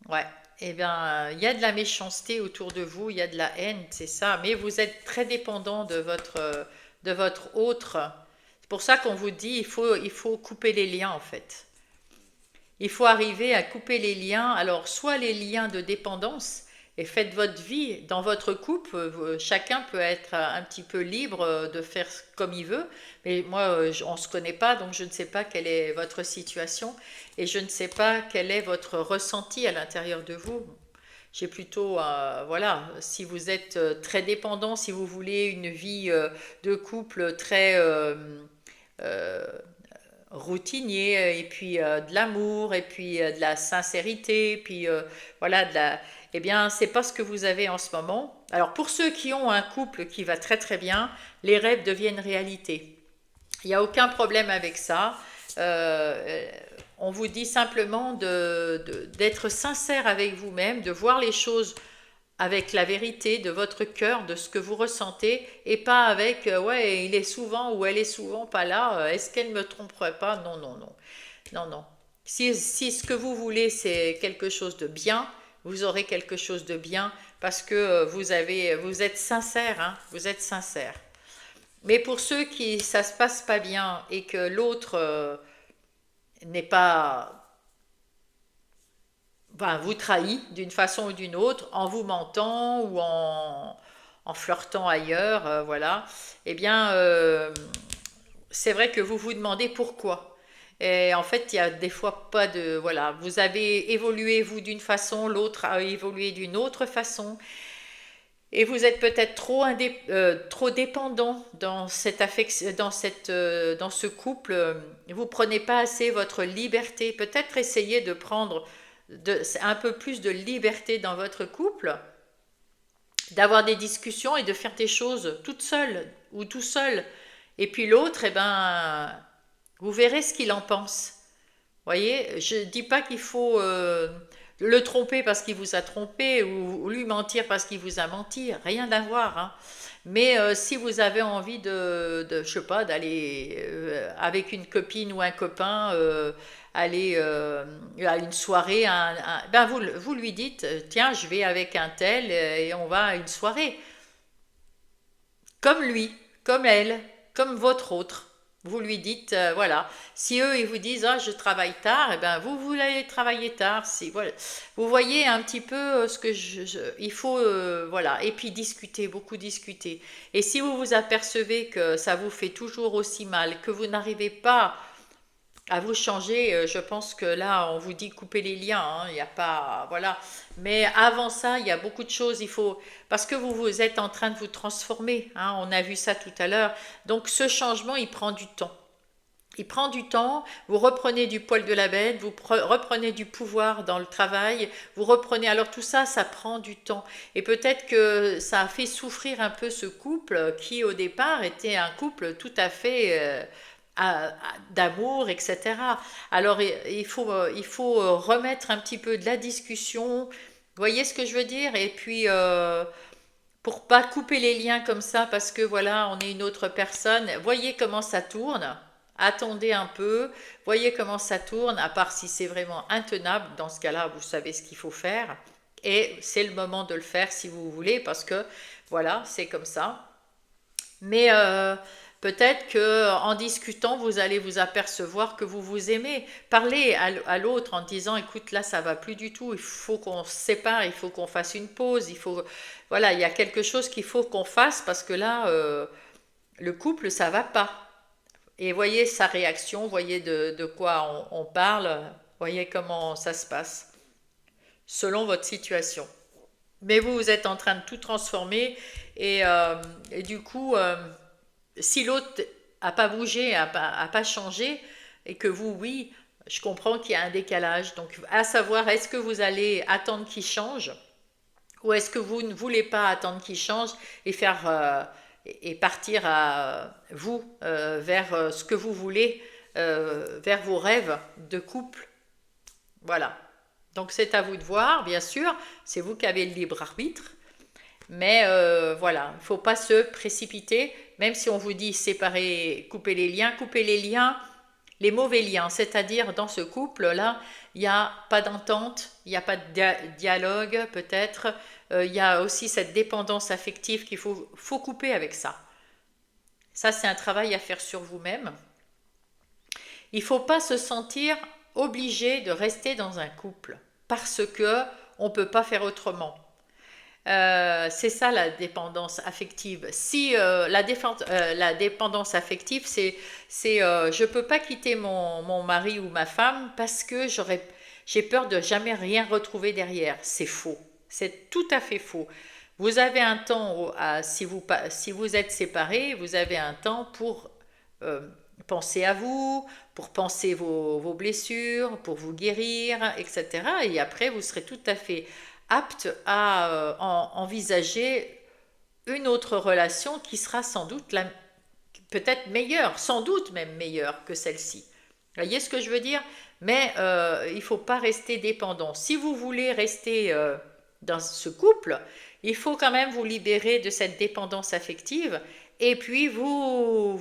Ouais. Eh bien, il y a de la méchanceté autour de vous, il y a de la haine, c'est ça. Mais vous êtes très dépendant de votre autre. C'est pour ça qu'on vous dit il faut couper les liens, en fait. Il faut arriver à couper les liens. Alors, soit les liens de dépendance, et faites votre vie dans votre couple. Chacun peut être un petit peu libre de faire comme il veut. Mais moi, on ne se connaît pas, donc je ne sais pas quelle est votre situation. Et je ne sais pas quel est votre ressenti à l'intérieur de vous. J'ai plutôt, voilà, si vous êtes très dépendant, si vous voulez une vie de couple très euh, routinier, et puis de l'amour, et puis de la sincérité, et puis voilà, eh bien, c'est pas ce que vous avez en ce moment. Alors, pour ceux qui ont un couple qui va très très bien, les rêves deviennent réalité. Il n'y a aucun problème avec ça. On vous dit simplement d'être sincère avec vous-même, de voir les choses avec la vérité de votre cœur, de ce que vous ressentez, et pas avec ouais, il est souvent ou elle est souvent pas là, est-ce qu'elle ne me tromperait pas? Non, non, non. Non, non. Si ce que vous voulez, c'est quelque chose de bien, vous aurez quelque chose de bien parce que vous êtes sincère, hein, vous êtes sincère. Mais pour ceux qui ça se passe pas bien et que l'autre n'est pas, ben, vous trahit d'une façon ou d'une autre en vous mentant ou en flirtant ailleurs, voilà, eh bien, c'est vrai que vous vous demandez pourquoi. Et en fait, il y a des fois pas de... Voilà, vous avez évolué, vous, d'une façon, l'autre a évolué d'une autre façon. Et vous êtes peut-être trop dépendant dans cette affection, dans ce couple. Vous prenez pas assez votre liberté. Peut-être essayer de prendre un peu plus de liberté dans votre couple, d'avoir des discussions et de faire des choses toute seule ou tout seul. Et puis l'autre, eh ben, vous verrez ce qu'il en pense. Voyez, je ne dis pas qu'il faut le tromper parce qu'il vous a trompé ou lui mentir parce qu'il vous a menti, rien à voir, hein. Mais si vous avez envie je sais pas, d'aller avec une copine ou un copain, aller à une soirée, ben vous lui dites, tiens, je vais avec un tel et on va à une soirée. Comme lui, comme elle, comme votre autre. Vous lui dites, voilà, si eux ils vous disent, ah, je travaille tard, et ben vous allez travailler tard. Si, voilà. Vous voyez un petit peu ce que il faut, voilà, et puis discuter, beaucoup discuter. Et si vous vous apercevez que ça vous fait toujours aussi mal, que vous n'arrivez pas à vous changer, je pense que là, on vous dit couper les liens, hein, il n'y a pas, voilà. Mais avant ça, il y a beaucoup de choses, parce que vous êtes en train de vous transformer, hein, on a vu ça tout à l'heure. Donc ce changement, il prend du temps. Il prend du temps, vous reprenez du poil de la bête, vous reprenez du pouvoir dans le travail, vous reprenez, alors tout ça, ça prend du temps. Et peut-être que ça a fait souffrir un peu ce couple qui au départ était un couple tout à fait d'amour, etc. Alors il faut remettre un petit peu de la discussion, vous voyez ce que je veux dire? Et puis pour pas couper les liens comme ça parce que voilà, on est une autre personne, voyez comment ça tourne. Attendez un peu, voyez comment ça tourne, à part si c'est vraiment intenable, dans ce cas-là, vous savez ce qu'il faut faire. Et c'est le moment de le faire si vous voulez, parce que voilà, c'est comme ça. Mais peut-être que en discutant, vous allez vous apercevoir que vous vous aimez. Parlez à l'autre en disant, écoute, là, ça va plus du tout. Il faut qu'on se sépare, il faut qu'on fasse une pause. Voilà, il y a quelque chose qu'il faut qu'on fasse parce que là, le couple, ça va pas. Et voyez sa réaction, voyez de quoi on parle, voyez comment ça se passe selon votre situation. Mais vous êtes en train de tout transformer et du coup, si l'autre n'a pas bougé, n'a pas changé, et que vous, oui, je comprends qu'il y a un décalage. Donc, à savoir, est-ce que vous allez attendre qu'il change ou est-ce que vous ne voulez pas attendre qu'il change et et partir à vous vers ce que vous voulez, vers vos rêves de couple. Voilà. Donc c'est à vous de voir, bien sûr. C'est vous qui avez le libre arbitre. Mais voilà, il ne faut pas se précipiter, même si on vous dit séparer, couper les liens, les mauvais liens, c'est-à-dire dans ce couple-là, il n'y a pas d'entente, il n'y a pas de dialogue peut-être, il y a aussi cette dépendance affective faut couper avec ça. Ça, c'est un travail à faire sur vous-même. Il ne faut pas se sentir obligé de rester dans un couple parce que on ne peut pas faire autrement. C'est ça la dépendance affective. Si la dépendance affective, je peux pas quitter mon mari ou ma femme parce que j'ai peur de jamais rien retrouver derrière. C'est faux. C'est tout à fait faux. Vous avez un temps, si vous êtes séparés, vous avez un temps pour euh, penser à vous, pour penser vos blessures, pour vous guérir, etc. Et après, vous serez tout à fait apte à envisager une autre relation qui sera sans doute peut-être meilleure, sans doute même meilleure que celle-ci. Vous voyez ce que je veux dire? Mais il ne faut pas rester dépendant. Si vous voulez rester dans ce couple, il faut quand même vous libérer de cette dépendance affective et puis vous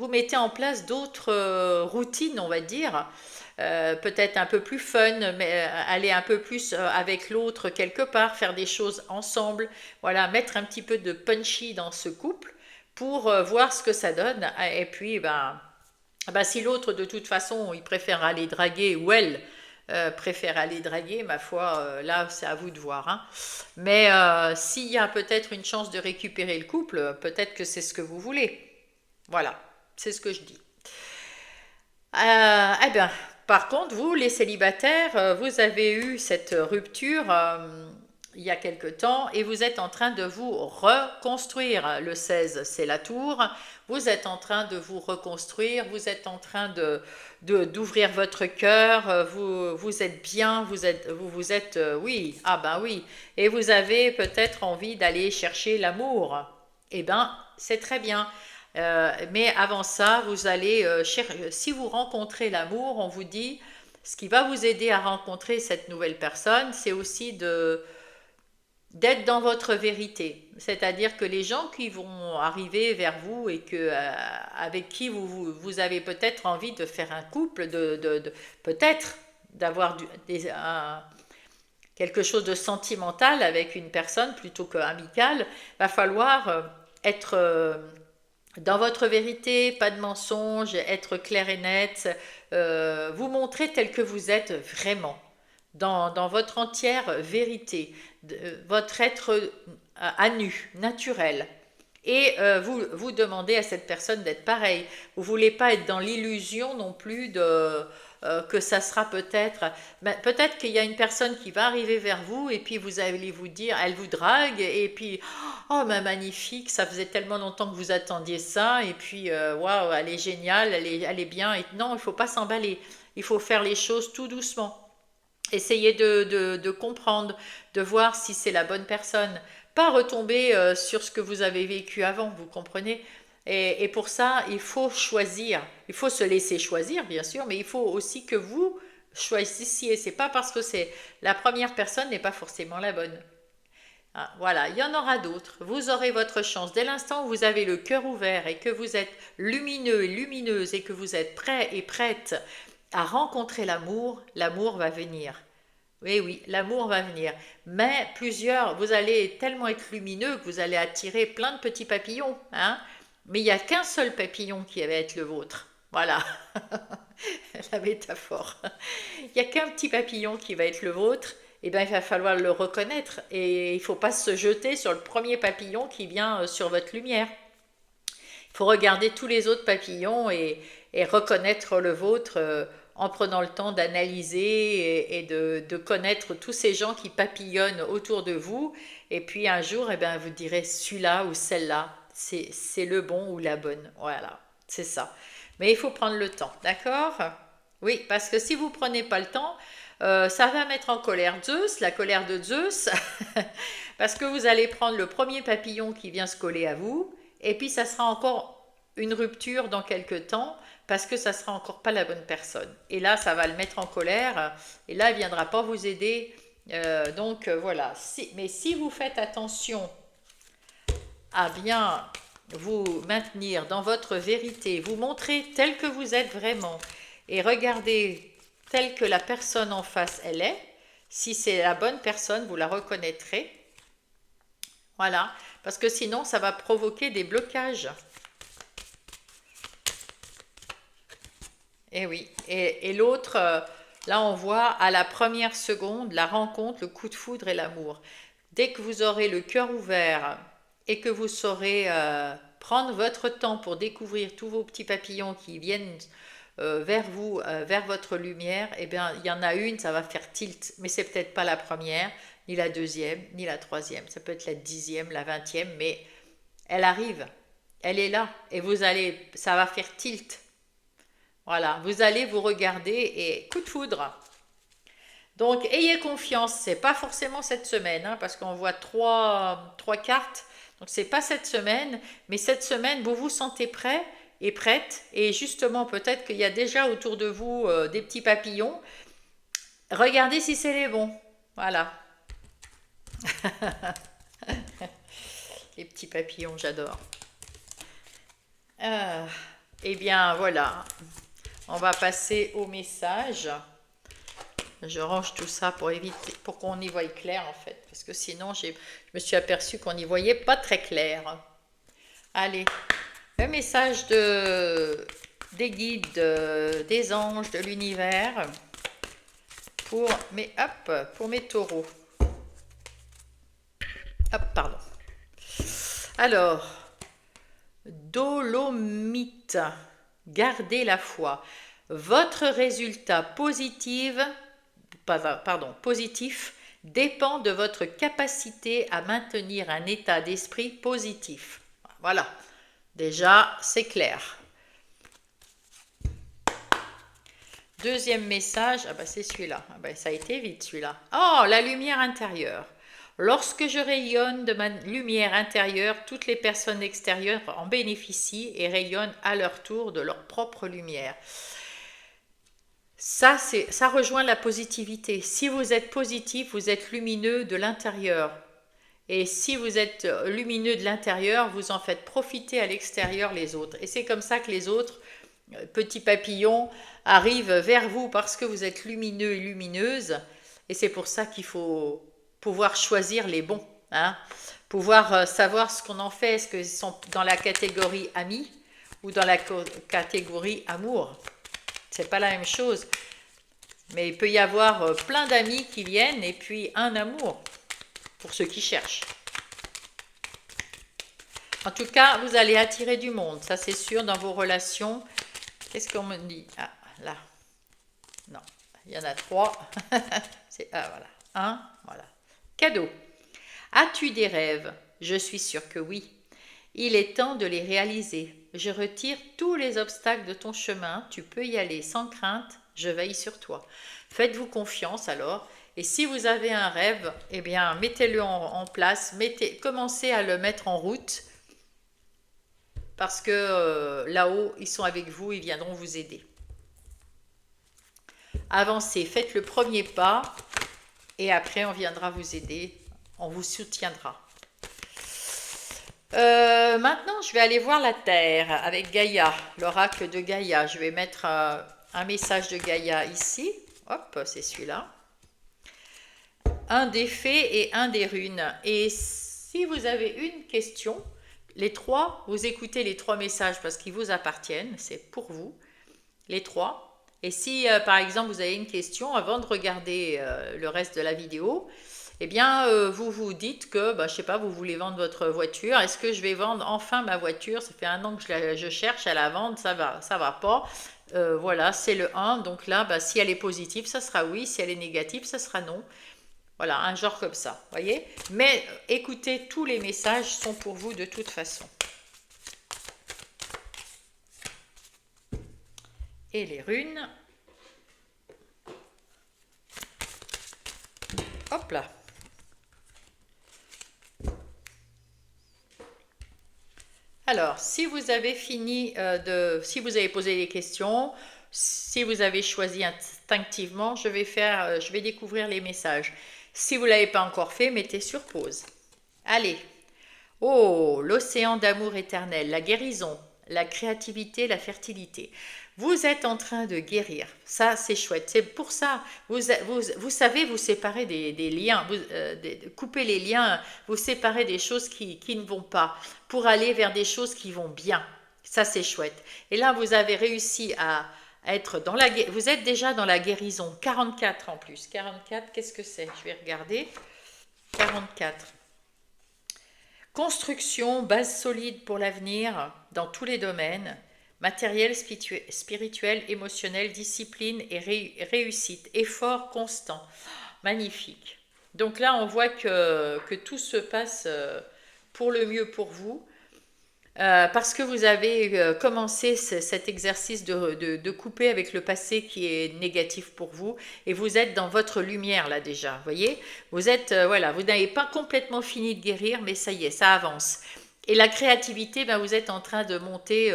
mettez en place d'autres routines, on va dire, peut-être un peu plus fun, mais aller un peu plus avec l'autre quelque part, faire des choses ensemble, voilà, mettre un petit peu de punchy dans ce couple pour voir ce que ça donne. Et puis, ben, si l'autre, de toute façon, il préfère aller draguer, ou elle préfère aller draguer, ma foi, là, c'est à vous de voir, hein. Mais s'il y a peut-être une chance de récupérer le couple, peut-être que c'est ce que vous voulez. Voilà, c'est ce que je dis. Eh bien, par contre, vous, les célibataires, vous avez eu cette rupture il y a quelque temps et vous êtes en train de vous reconstruire. Le 16, c'est la tour. Vous êtes en train de vous reconstruire, vous êtes en train d'ouvrir votre cœur, vous êtes bien, vous êtes, oui, ah ben oui, et vous avez peut-être envie d'aller chercher l'amour. Eh bien, c'est très bien. Mais avant ça, vous allez chercher, si vous rencontrez l'amour, on vous dit, ce qui va vous aider à rencontrer cette nouvelle personne, c'est aussi d'être dans votre vérité. C'est-à-dire que les gens qui vont arriver vers vous et avec qui vous avez peut-être envie de faire un couple, peut-être d'avoir quelque chose de sentimental avec une personne plutôt qu'amical, va falloir être dans votre vérité, pas de mensonge, être clair et net, vous montrer tel que vous êtes vraiment, dans votre entière vérité, votre être à nu, naturel. Et vous demandez à cette personne d'être pareil. Vous ne voulez pas être dans l'illusion non plus que ça sera peut-être qu'il y a une personne qui va arriver vers vous et puis vous allez vous dire, elle vous drague et puis oh mais magnifique, ça faisait tellement longtemps que vous attendiez ça et puis waouh, elle est géniale, elle est bien. Et non, il ne faut pas s'emballer, il faut faire les choses tout doucement. Essayez de comprendre, de voir si c'est la bonne personne. Pas retomber sur ce que vous avez vécu avant, vous comprenez? Et pour ça, il faut choisir. Il faut se laisser choisir, bien sûr, mais il faut aussi que vous choisissiez. C'est pas parce que c'est la première personne n'est pas forcément la bonne. Ah, voilà, il y en aura d'autres. Vous aurez votre chance. Dès l'instant où vous avez le cœur ouvert et que vous êtes lumineux et lumineuse et que vous êtes prêt et prête à rencontrer l'amour, l'amour va venir. Oui, oui, l'amour va venir. Mais vous allez tellement être lumineux que vous allez attirer plein de petits papillons, hein. Mais il n'y a qu'un seul papillon qui va être le vôtre. Voilà, la métaphore. Il n'y a qu'un petit papillon qui va être le vôtre. Eh bien, il va falloir le reconnaître. Et il ne faut pas se jeter sur le premier papillon qui vient sur votre lumière. Il faut regarder tous les autres papillons et reconnaître le vôtre en prenant le temps d'analyser et de connaître tous ces gens qui papillonnent autour de vous. Et puis un jour, eh bien, vous direz celui-là ou celle-là, c'est le bon ou la bonne. Voilà, c'est ça. Mais il faut prendre le temps, d'accord? Oui, parce que si vous ne prenez pas le temps, ça va mettre en colère Zeus, la colère de Zeus, parce que vous allez prendre le premier papillon qui vient se coller à vous, et puis ça sera encore une rupture dans quelques temps, parce que ça sera encore pas la bonne personne. Et là, ça va le mettre en colère, et là, il ne viendra pas vous aider. Voilà. Mais si vous faites attention à bien vous maintenir dans votre vérité, vous montrer tel que vous êtes vraiment, et regardez telle que la personne en face elle est, si c'est la bonne personne, vous la reconnaîtrez. Voilà, parce que sinon, ça va provoquer des blocages. Et oui, et l'autre, là on voit à la première seconde la rencontre, le coup de foudre et l'amour. Dès que vous aurez le cœur ouvert et que vous saurez prendre votre temps pour découvrir tous vos petits papillons qui viennent vers vous, vers votre lumière, eh bien il y en a une, ça va faire tilt, mais c'est peut-être pas la première, ni la deuxième, ni la troisième, ça peut être la 10e, la 20e, mais elle arrive, elle est là, et ça va faire tilt. Voilà, vous allez vous regarder et coup de foudre. Donc, ayez confiance, c'est pas forcément cette semaine, hein, parce qu'on voit trois cartes. Donc, c'est pas cette semaine, mais cette semaine, vous vous sentez prêt et prête. Et justement, peut-être qu'il y a déjà autour de vous des petits papillons. Regardez si c'est les bons. Voilà. Les petits papillons, j'adore. Eh bien, voilà. on va passer au message. Je range tout ça pour éviter, pour qu'on y voie clair en fait, parce que sinon je me suis aperçue qu'on n'y voyait pas très clair. Allez, le message des guides, des anges, de l'univers pour mes taureaux. Hop, pardon. Alors, Dolomite, gardez la foi. Votre résultat positif dépend de votre capacité à maintenir un état d'esprit positif. Voilà, déjà c'est clair. Deuxième message, c'est celui-là. Ça a été vite celui-là. Oh, la lumière intérieure. Lorsque je rayonne de ma lumière intérieure, toutes les personnes extérieures en bénéficient et rayonnent à leur tour de leur propre lumière. Ça rejoint la positivité. Si vous êtes positif, vous êtes lumineux de l'intérieur. Et si vous êtes lumineux de l'intérieur, vous en faites profiter à l'extérieur les autres. Et c'est comme ça que les autres, petits papillons, arrivent vers vous parce que vous êtes lumineux et lumineuse. Et c'est pour ça qu'il faut pouvoir choisir les bons. Pouvoir savoir ce qu'on en fait. Est-ce qu'ils sont dans la catégorie amis ou dans la catégorie amour? C'est pas la même chose. Mais il peut y avoir plein d'amis qui viennent et puis un amour pour ceux qui cherchent. En tout cas, vous allez attirer du monde, ça c'est sûr, dans vos relations. Qu'est-ce qu'on me dit? Ah, là. Non, il y en a 3. Voilà. 1, voilà. Cadeau. As-tu des rêves? Je suis sûre que oui. Il est temps de les réaliser. Je retire tous les obstacles de ton chemin. Tu peux y aller sans crainte. Je veille sur toi. Faites-vous confiance alors. Et si vous avez un rêve, eh bien, mettez-le en place. Commencez à le mettre en route. Parce que là-haut, ils sont avec vous. Ils viendront vous aider. Avancez. Faites le premier pas. Et après, on viendra vous aider. On vous soutiendra. Maintenant, je vais aller voir la Terre avec Gaïa, l'oracle de Gaïa. Je vais mettre un message de Gaïa ici. Hop, c'est celui-là. Un des faits et un des runes. Et si vous avez une question, les 3, vous écoutez les 3 messages parce qu'ils vous appartiennent. C'est pour vous, les 3. Et si, par exemple, vous avez une question, avant de regarder le reste de la vidéo, eh bien, vous vous dites que, je sais pas, vous voulez vendre votre voiture. Est-ce que je vais vendre enfin ma voiture? Ça fait 1 an que je cherche à la vendre, ça va pas. Voilà, c'est le 1. Donc là, si elle est positive, ça sera oui. Si elle est négative, ça sera non. Voilà, un genre comme ça, voyez. Mais écoutez, tous les messages sont pour vous de toute façon. Et les runes. Hop là. Alors, si vous avez fini si vous avez posé les questions, si vous avez choisi instinctivement, je vais découvrir les messages. Si vous ne l'avez pas encore fait, mettez sur pause. Allez. Oh, l'océan d'amour éternel, la guérison, la créativité, la fertilité. Vous êtes en train de guérir. Ça, c'est chouette. C'est pour ça, vous savez vous séparer des liens, couper les liens, vous séparer des choses qui ne vont pas pour aller vers des choses qui vont bien. Ça, c'est chouette. Et là, vous avez réussi à être dans la guérison. Vous êtes déjà dans la guérison. 44 en plus. 44, qu'est-ce que c'est? Je vais regarder. 44. Construction, base solide pour l'avenir dans tous les domaines. Matériel, spirituel, émotionnel, discipline et réussite. Effort constant. Magnifique. Donc là, on voit que tout se passe pour le mieux pour vous. Parce que vous avez commencé cet exercice de couper avec le passé qui est négatif pour vous. Et vous êtes dans votre lumière là déjà. Vous voyez, vous êtes, voilà, vous n'avez pas complètement fini de guérir, mais ça y est, ça avance. Et la créativité, vous êtes en train de monter,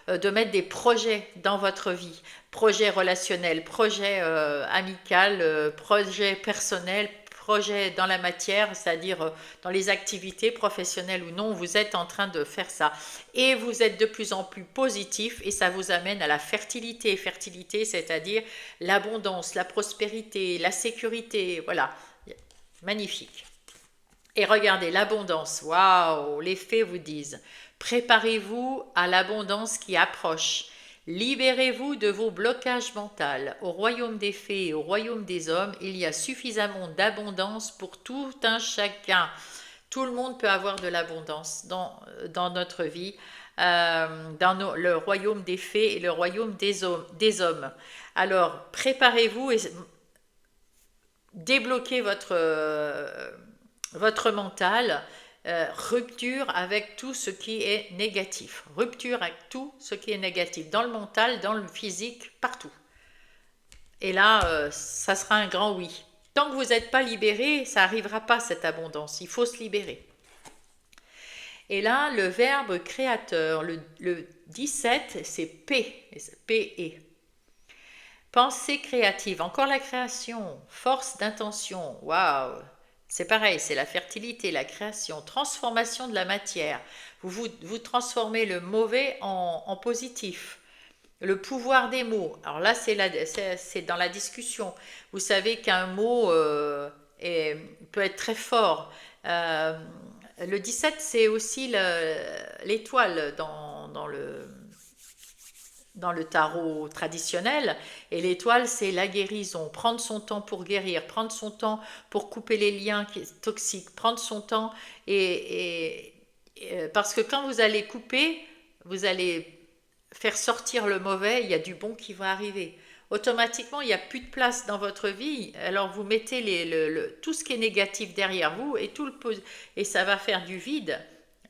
de mettre des projets dans votre vie. Projet relationnel, projet amical, projet personnel, projets dans la matière, c'est-à-dire dans les activités professionnelles ou non, vous êtes en train de faire ça. Et vous êtes de plus en plus positif et ça vous amène à la fertilité. Fertilité, c'est-à-dire l'abondance, la prospérité, la sécurité, voilà. Magnifique. Et regardez, l'abondance, waouh, les fées vous disent, préparez-vous à l'abondance qui approche. Libérez-vous de vos blocages mentaux. Au royaume des fées et au royaume des hommes, il y a suffisamment d'abondance pour tout un chacun. Tout le monde peut avoir de l'abondance dans notre vie, le royaume des fées et le royaume des hommes. Alors, préparez-vous et débloquez votre mental, rupture avec tout ce qui est négatif. Rupture avec tout ce qui est négatif, dans le mental, dans le physique, partout. Et là, ça sera un grand oui. Tant que vous n'êtes pas libéré, ça n'arrivera pas cette abondance. Il faut se libérer. Et là, le verbe créateur, le 17, c'est P, P-E. Pensée créative, encore la création, force d'intention, waouh. C'est pareil, c'est la fertilité, la création, transformation de la matière. Vous transformez le mauvais en positif. Le pouvoir des mots. Alors là, c'est dans la discussion. Vous savez qu'un mot peut être très fort. Le 17, c'est aussi l'étoile dans le tarot traditionnel. Et l'étoile, c'est la guérison. Prendre son temps pour guérir, prendre son temps pour couper les liens toxiques, prendre son temps. Parce que quand vous allez couper, vous allez faire sortir le mauvais, il y a du bon qui va arriver. Automatiquement, il n'y a plus de place dans votre vie. Alors vous mettez tout ce qui est négatif derrière vous et ça va faire du vide.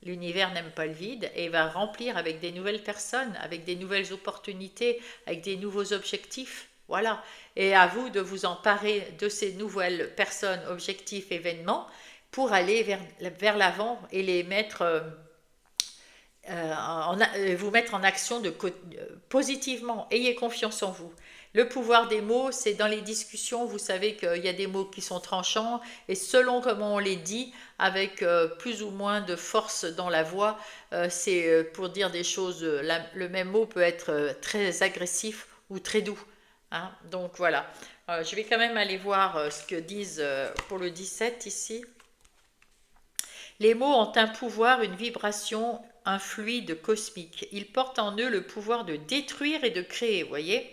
L'univers n'aime pas le vide et va remplir avec des nouvelles personnes, avec des nouvelles opportunités, avec des nouveaux objectifs. Voilà. Et à vous de vous emparer de ces nouvelles personnes, objectifs, événements pour aller vers l'avant et les mettre, vous mettre en action positivement. Ayez confiance en vous. Le pouvoir des mots, c'est dans les discussions, vous savez qu'il y a des mots qui sont tranchants et selon comment on les dit, avec plus ou moins de force dans la voix, c'est pour dire des choses, le même mot peut être très agressif ou très doux. Hein. Donc voilà, je vais quand même aller voir ce que disent pour le 17 ici. Les mots ont un pouvoir, une vibration, un fluide cosmique. Ils portent en eux le pouvoir de détruire et de créer, vous voyez ?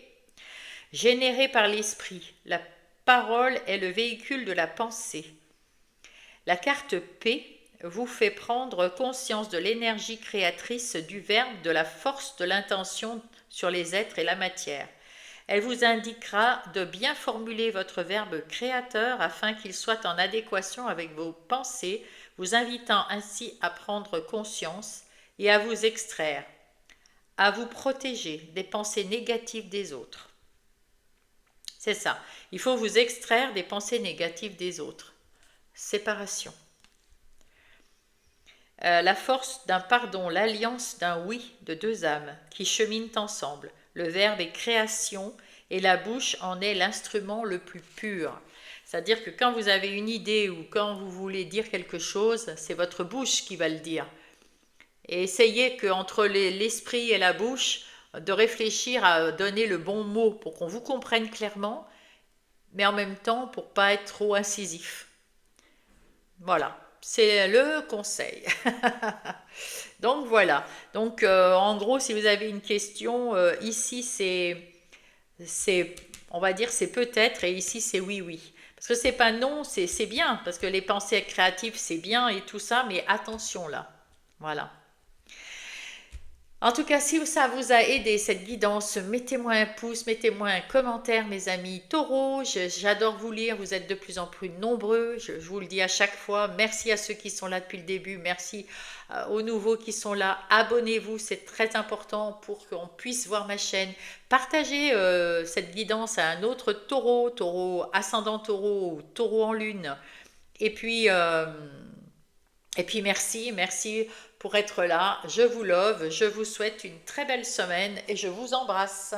Généré par l'esprit, la parole est le véhicule de la pensée. La carte P vous fait prendre conscience de l'énergie créatrice du verbe, de la force de l'intention sur les êtres et la matière. Elle vous indiquera de bien formuler votre verbe créateur afin qu'il soit en adéquation avec vos pensées, vous invitant ainsi à prendre conscience et à vous extraire, à vous protéger des pensées négatives des autres. C'est ça. Il faut vous extraire des pensées négatives des autres. Séparation. La force d'un pardon, l'alliance d'un oui de deux âmes qui cheminent ensemble. Le verbe est création et la bouche en est l'instrument le plus pur. C'est-à-dire que quand vous avez une idée ou quand vous voulez dire quelque chose, c'est votre bouche qui va le dire. Et essayez qu'entre l'esprit et la bouche, de réfléchir à donner le bon mot pour qu'on vous comprenne clairement, mais en même temps pour pas être trop incisif. Voilà, c'est le conseil. Donc voilà, donc en gros si vous avez une question, ici on va dire c'est peut-être et ici c'est oui oui. Parce que c'est pas non, c'est bien, parce que les pensées créatives c'est bien et tout ça, mais attention là, voilà. En tout cas, si ça vous a aidé, cette guidance, mettez-moi un pouce, mettez-moi un commentaire, mes amis taureaux. J'adore vous lire, vous êtes de plus en plus nombreux. Je vous le dis à chaque fois. Merci à ceux qui sont là depuis le début. Merci aux nouveaux qui sont là. Abonnez-vous, c'est très important pour qu'on puisse voir ma chaîne. Partagez cette guidance à un autre taureau ascendant taureau ou taureau en lune. Et puis merci pour être là. Je vous love, je vous souhaite une très belle semaine et je vous embrasse.